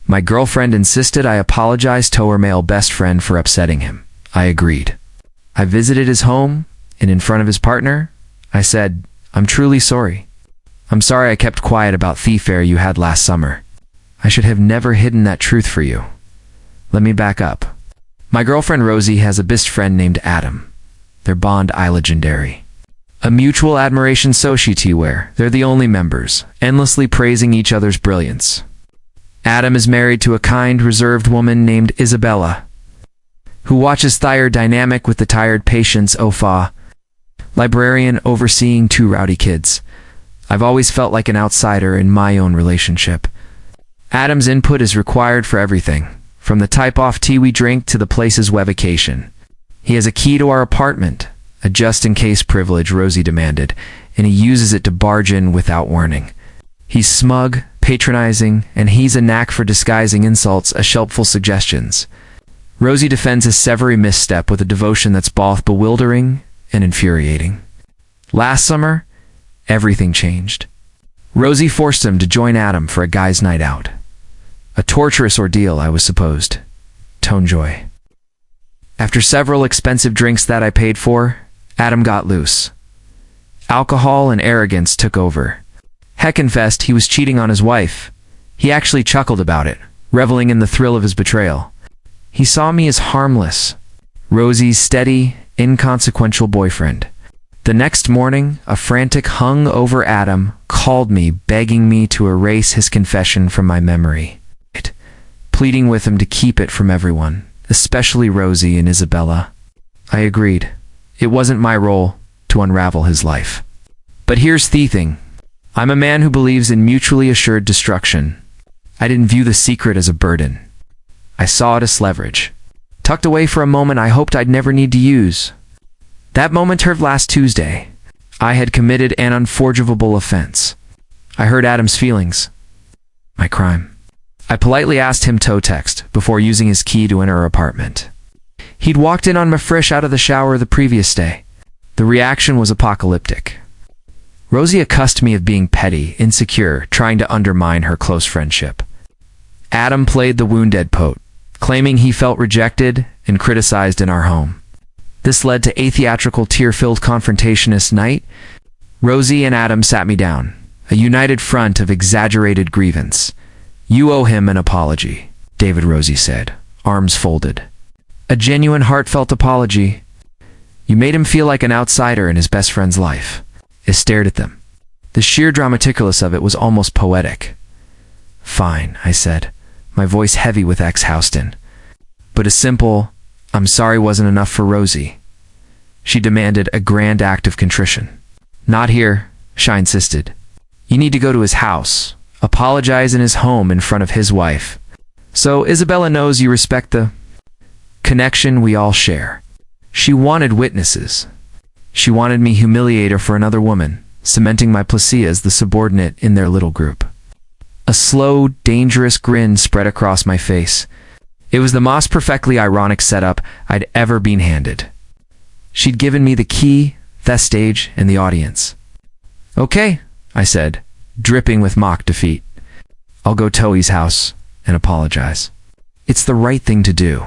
My girlfriend insisted I apologize to her male best friend for upsetting him. I agreed. I visited his home, and in front of his partner, I said, "I'm truly sorry. I'm sorry I kept quiet about the affair you had last summer. I should have never hidden that truth for you. Let me back up. My girlfriend Rosie has a best friend named Adam. Their bond I legendary. A mutual admiration society where they're the only members, endlessly praising each other's brilliance. Adam is married to a kind, reserved woman named Isabella, who watches their dynamic with the tired patients Ofa, librarian overseeing 2 rowdy kids. I've always felt like an outsider in my own relationship. Adam's input is required for everything, from the type-off tea we drink to the places we vacation. He has a key to our apartment, a just-in-case privilege Rosie demanded, and he uses it to barge in without warning. He's smug, patronizing, and he's a knack for disguising insults as helpful suggestions. Rosie defends his every misstep with a devotion that's both bewildering and infuriating. Last summer, everything changed. Rosie forced him to join Adam for a guy's night out. A torturous ordeal, I was supposed. Tone joy. After several expensive drinks that I paid for, Adam got loose. Alcohol and arrogance took over. Heck confessed he was cheating on his wife. He actually chuckled about it, reveling in the thrill of his betrayal. He saw me as harmless, Rosie's steady, inconsequential boyfriend. The next morning, a frantic hung-over Adam called me, begging me to erase his confession from my memory, pleading with him to keep it from everyone, especially Rosie and Isabella. I agreed. It wasn't my role to unravel his life. But here's the thing. I'm a man who believes in mutually assured destruction. I didn't view the secret as a burden. I saw it as leverage, tucked away for a moment I hoped I'd never need to use. That moment occurred last Tuesday. I had committed an unforgivable offense. I hurt Adam's feelings. My crime. I politely asked him to text before using his key to enter our apartment. He'd walked in on me fresh out of the shower the previous day. The reaction was apocalyptic. Rosie accused me of being petty, insecure, trying to undermine her close friendship. Adam played the wounded poet, claiming he felt rejected and criticized in our home. This led to a theatrical, tear-filled confrontationist night. Rosie and Adam sat me down, a united front of exaggerated grievance. "You owe him an apology," David Rosie said, arms folded. "A genuine, heartfelt apology. You made him feel like an outsider in his best friend's life." I stared at them. The sheer dramaticalness of it was almost poetic. "Fine," I said, my voice heavy with ex-Houston. But a simple, "I'm sorry" wasn't enough for Rosie. She demanded a grand act of contrition. "Not here," she insisted. "You need to go to his house, apologize in his home in front of his wife. So Isabella knows you respect the connection we all share." She wanted witnesses. She wanted me humiliate her for another woman, cementing my place as the subordinate in their little group. A slow, dangerous grin spread across my face. It was the most perfectly ironic setup I'd ever been handed. She'd given me the key, the stage, and the audience. "Okay," I said, dripping with mock defeat. "I'll go to his house and apologize. It's the right thing to do."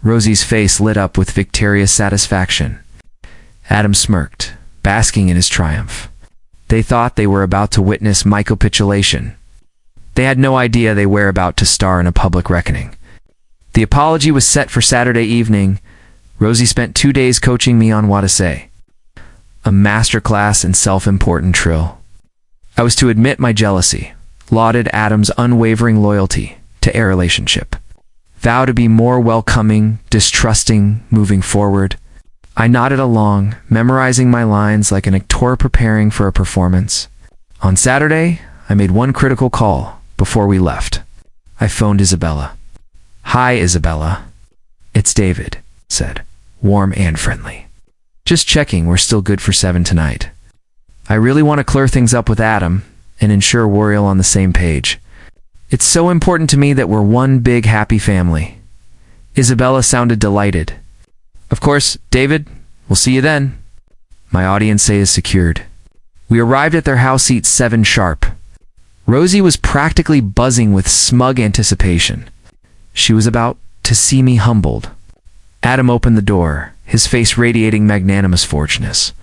Rosie's face lit up with victorious satisfaction. Adam smirked, basking in his triumph. They thought they were about to witness my capitulation. They had no idea they were about to star in a public reckoning. The apology was set for Saturday evening. Rosie spent 2 days coaching me on what to say. A masterclass in self-important trill. I was to admit my jealousy, lauded Adam's unwavering loyalty to a relationship, vow to be more welcoming, distrusting, moving forward. I nodded along, memorizing my lines like an actor preparing for a performance. On Saturday, I made one critical call before we left. I phoned Isabella. "Hi, Isabella." "It's David," said, warm and friendly. "Just checking we're still good for 7 tonight. I really want to clear things up with Adam and ensure we're all on the same page. It's so important to me that we're one big happy family." Isabella sounded delighted. "Of course, David, we'll see you then." My audience is secured. We arrived at their house at 7 sharp. Rosie was practically buzzing with smug anticipation. She was about to see me humbled. Adam opened the door, his face radiating magnanimous fortunateness.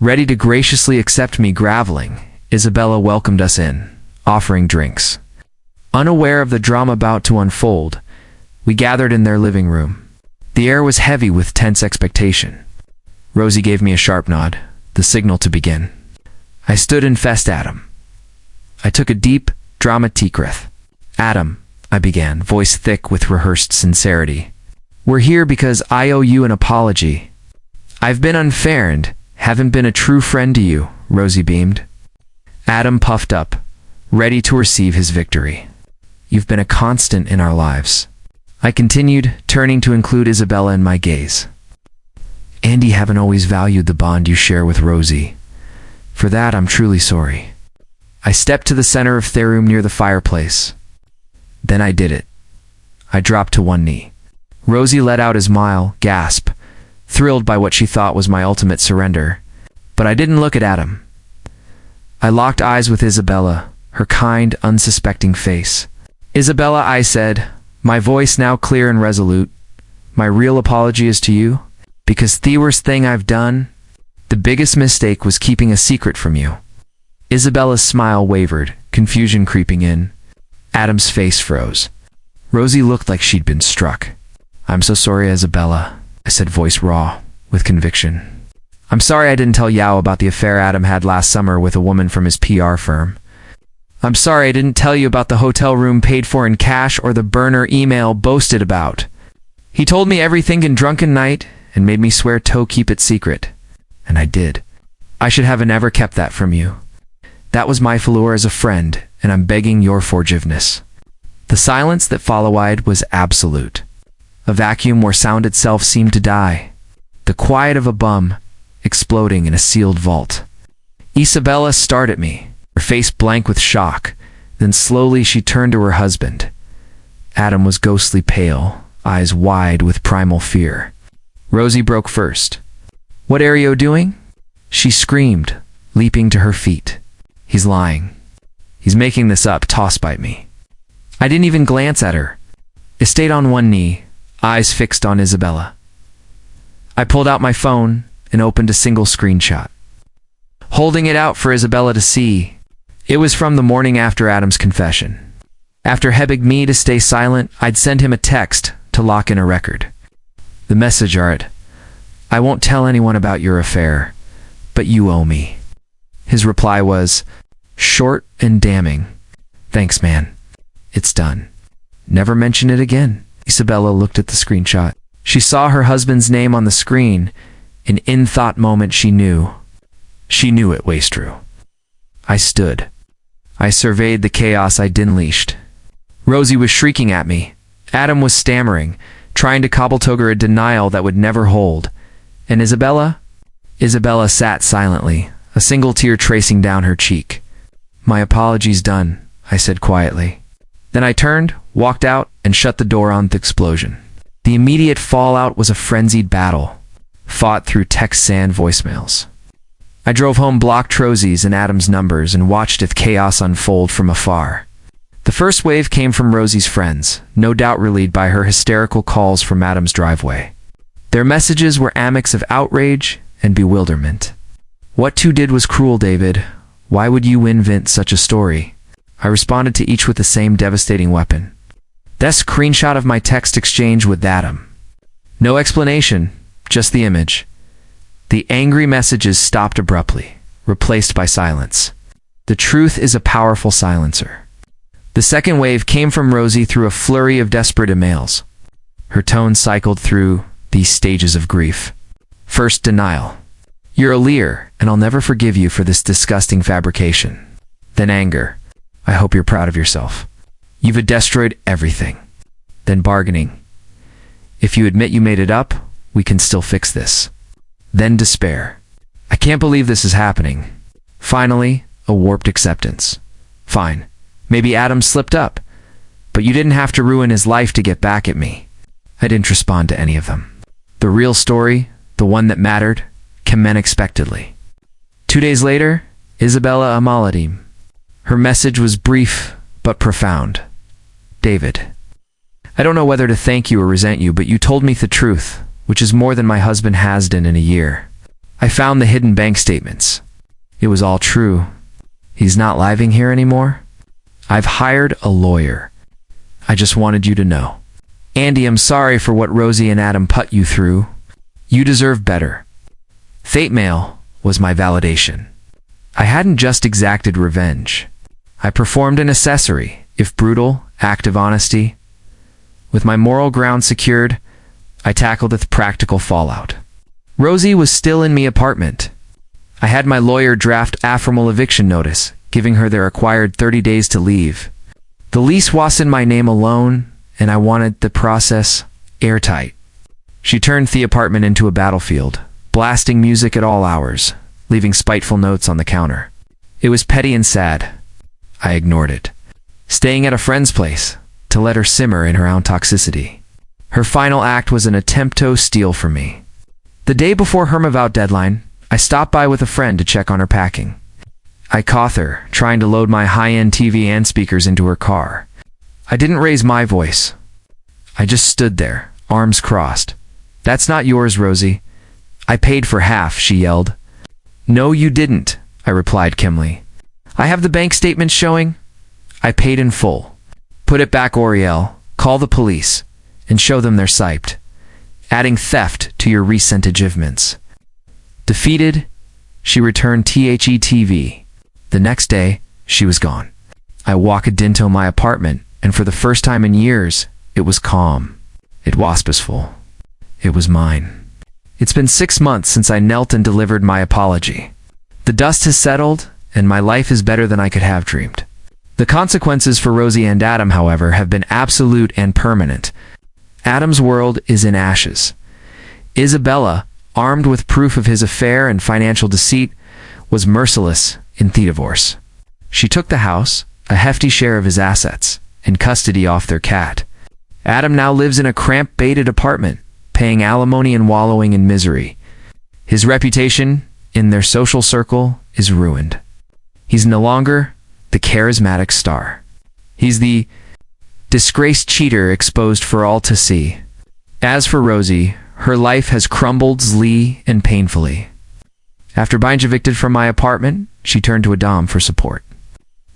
Ready to graciously accept me groveling, Isabella welcomed us in, offering drinks. Unaware of the drama about to unfold, we gathered in their living room. The air was heavy with tense expectation. Rosie gave me a sharp nod, the signal to begin. I stood and faced Adam. I took a deep, dramatic breath. Adam, I began, voice thick with rehearsed sincerity. We're here because I owe you an apology. I've been unfair and haven't been a true friend to you, Rosie beamed. Adam puffed up, ready to receive his victory. You've been a constant in our lives. I continued, turning to include Isabella in my gaze. Andy haven't always valued the bond you share with Rosie. For that, I'm truly sorry. I stepped to the center of their room near the fireplace. Then I did it. I dropped to one knee. Rosie let out a smile, gasp, thrilled by what she thought was my ultimate surrender. But I didn't look at Adam. I locked eyes with Isabella, her kind, unsuspecting face. Isabella, I said, my voice now clear and resolute, my real apology is to you, because the worst thing I've done, the biggest mistake was keeping a secret from you. Isabella's smile wavered, confusion creeping in. Adam's face froze. Rosie looked like she'd been struck. I'm so sorry, Isabella, I said, voice raw, with conviction. I'm sorry I didn't tell Yao about the affair Adam had last summer with a woman from his PR firm. I'm sorry I didn't tell you about the hotel room paid for in cash or the burner email boasted about. He told me everything in drunken night and made me swear to keep it secret. And I did. I should have never kept that from you. That was my failure as a friend, and I'm begging your forgiveness. The silence that followed was absolute. A vacuum where sound itself seemed to die. The quiet of a bomb exploding in a sealed vault. Isabella stared at me, her face blank with shock. Then slowly she turned to her husband. Adam was ghostly pale, eyes wide with primal fear. Rosie broke first. What are you doing? She screamed, leaping to her feet. He's lying. He's making this up, tossed by me. I didn't even glance at her. I stayed on one knee, eyes fixed on Isabella. I pulled out my phone and opened a single screenshot. Holding it out for Isabella to see, it was from the morning after Adam's confession. After he begged me to stay silent, I'd send him a text to lock in a record. The message read, I won't tell anyone about your affair, but you owe me. His reply was, short and damning. Thanks, man. It's done. Never mention it again. Isabella looked at the screenshot. She saw her husband's name on the screen, and in thought moment she knew. She knew it was true. I stood. I surveyed the chaos I'd unleashed. Rosie was shrieking at me. Adam was stammering, trying to cobble together a denial that would never hold. And Isabella? Isabella sat silently, a single tear tracing down her cheek. My apologies done, I said quietly. Then I turned, walked out, and shut the door on the explosion. The immediate fallout was a frenzied battle, fought through text and voicemails. I drove home, blocked Rosie's and Adam's numbers, and watched its chaos unfold from afar. The first wave came from Rosie's friends, no doubt relayed by her hysterical calls from Adam's driveway. Their messages were a mix of outrage and bewilderment. What you did was cruel, David. Why would you invent such a story? I responded to each with the same devastating weapon. That screenshot of my text exchange with Adam. No explanation, just the image. The angry messages stopped abruptly, replaced by silence. The truth is a powerful silencer. The second wave came from Rosie through a flurry of desperate emails. Her tone cycled through these stages of grief. First, denial. You're a liar, and I'll never forgive you for this disgusting fabrication. Then anger. I hope you're proud of yourself. You've destroyed everything. Then bargaining. If you admit you made it up, we can still fix this. Then despair. I can't believe this is happening. Finally, a warped acceptance. Fine. Maybe Adam slipped up, but you didn't have to ruin his life to get back at me. I didn't respond to any of them. The real story, the one that mattered, came unexpectedly. 2 days later, Isabella Amaladim. Her message was brief but profound. David, I don't know whether to thank you or resent you, but you told me the truth, which is more than my husband has done in a year. I found the hidden bank statements. It was all true. He's not living here anymore. I've hired a lawyer. I just wanted you to know. Andy, I'm sorry for what Rosie and Adam put you through. You deserve better. Fate mail was my validation. I hadn't just exacted revenge. I performed an accessory, if brutal, act of honesty. With my moral ground secured, I tackled the practical fallout. Rosie was still in me apartment. I had my lawyer draft a formal eviction notice, giving her their required 30 days to leave. The lease was in my name alone, and I wanted the process airtight. She turned the apartment into a battlefield, blasting music at all hours, leaving spiteful notes on the counter. It was petty and sad. I ignored it, staying at a friend's place to let her simmer in her own toxicity. Her final act was an attempt to steal from me. The day before her move-out deadline, I stopped by with a friend to check on her packing. I caught her trying to load my high-end TV and speakers into her car. I didn't raise my voice. I just stood there, arms crossed. That's not yours, Rosie. I paid for half, she yelled. No, you didn't, I replied kimly. I have the bank statement showing. I paid in full. Put it back, Oriel. Call the police and show them they're psyched. Adding theft to your recent achievements. Defeated, she returned THETV. The next day, she was gone. I walked into my apartment, and for the first time in years, it was calm. It was peaceful. It was mine. It's been 6 months since I knelt and delivered my apology. The dust has settled, and my life is better than I could have dreamed. The consequences for Rosie and Adam, however, have been absolute and permanent. Adam's world is in ashes. Isabella, armed with proof of his affair and financial deceit, was merciless in the divorce. She took the house, a hefty share of his assets, and custody off their cat. Adam now lives in a cramped, baited apartment, paying alimony and wallowing in misery. His reputation in their social circle is ruined. He's no longer the charismatic star. He's the disgraced cheater exposed for all to see. As for Rosie, her life has crumbled slowly and painfully. After being evicted from my apartment, she turned to Adam for support.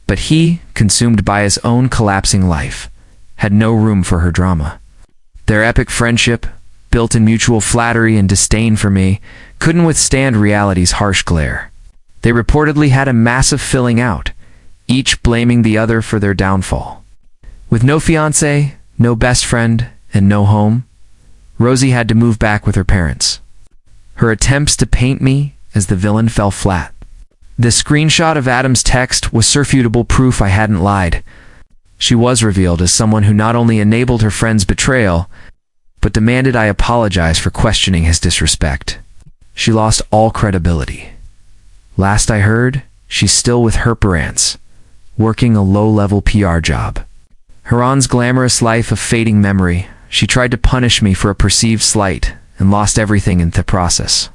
But he, consumed by his own collapsing life, had no room for her drama. Their epic friendship, built in mutual flattery and disdain for me, couldn't withstand reality's harsh glare. They reportedly had a massive filling out, each blaming the other for their downfall. With no fiancé, no best friend, and no home, Rosie had to move back with her parents. Her attempts to paint me as the villain fell flat. The screenshot of Adam's text was irrefutable proof I hadn't lied. She was revealed as someone who not only enabled her friend's betrayal, but demanded I apologize for questioning his disrespect. She lost all credibility. Last I heard, she's still with her parents, working a low-level PR job. Her on's glamorous life of fading memory, she tried to punish me for a perceived slight and lost everything in the process.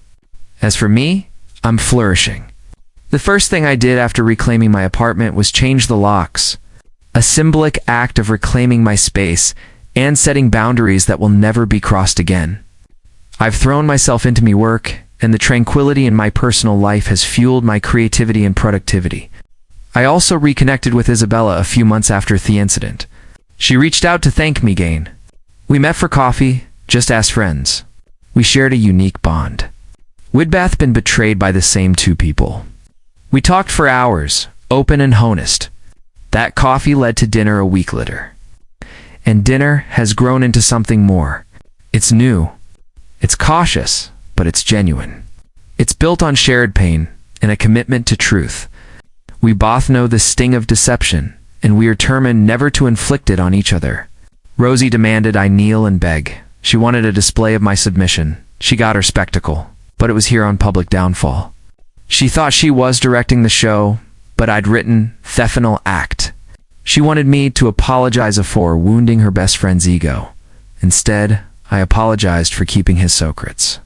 As for me, I'm flourishing. The first thing I did after reclaiming my apartment was change the locks, a symbolic act of reclaiming my space and setting boundaries that will never be crossed again. I've thrown myself into me work, and the tranquility in my personal life has fueled my creativity and productivity. I also reconnected with Isabella a few months after the incident. She reached out to thank me again. We met for coffee, just as friends. We shared a unique bond. We'd both been betrayed by the same two people. We talked for hours, open and honest. That coffee led to dinner a week later. And dinner has grown into something more. It's new. It's cautious, but it's genuine. It's built on shared pain and a commitment to truth. We both know the sting of deception, and we are determined never to inflict it on each other. Rosie demanded I kneel and beg. She wanted a display of my submission. She got her spectacle, but it was here on public downfall. She thought she was directing the show, but I'd written the final act. She wanted me to apologize for wounding her best friend's ego. Instead, I apologized for keeping his secrets.